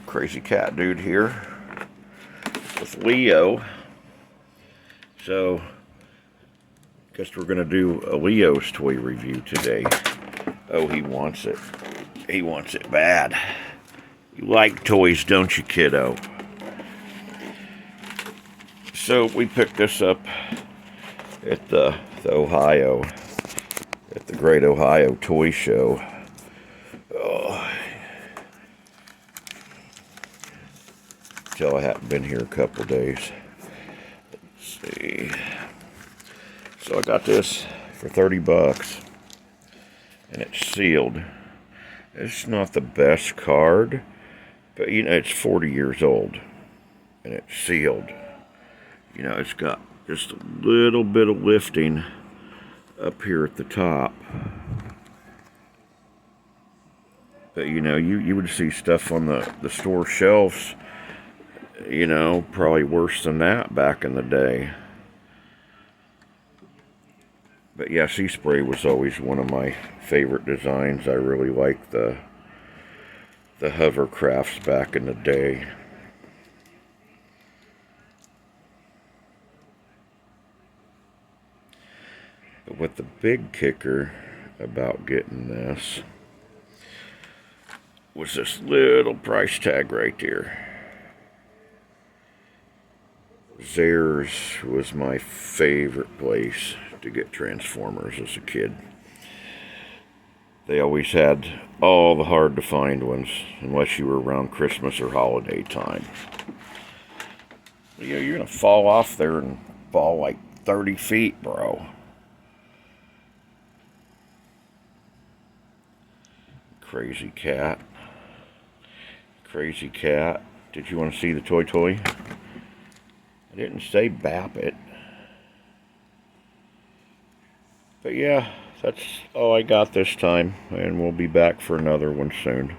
Crazy cat dude here with Leo. So, guess we're gonna do a Leo's toy review today. Oh, he wants it. He wants it bad. You like toys, don't you, kiddo? So we picked this up at the Great Ohio Toy Show. Oh, till I haven't been here a couple days. Let's see. So I got this for 30 bucks, and it's sealed. It's not the best card, but you know, it's 40 years old, and it's sealed. You know, it's got just a little bit of lifting up here at the top. But you know, you would see stuff on the store shelves, you know, probably worse than that back in the day. But yeah, Seaspray was always one of my favorite designs. I really liked the hovercrafts back in the day. But what the big kicker about getting this was this little price tag right there. Zayers was my favorite place to get Transformers as a kid. They always had all the hard to find ones, unless you were around Christmas or holiday time. You know, you're gonna fall off there and fall like 30 feet, bro. Crazy cat. Crazy cat. Did you want to see the toy? I didn't say bap it. But yeah, that's all I got this time, and we'll be back for another one soon.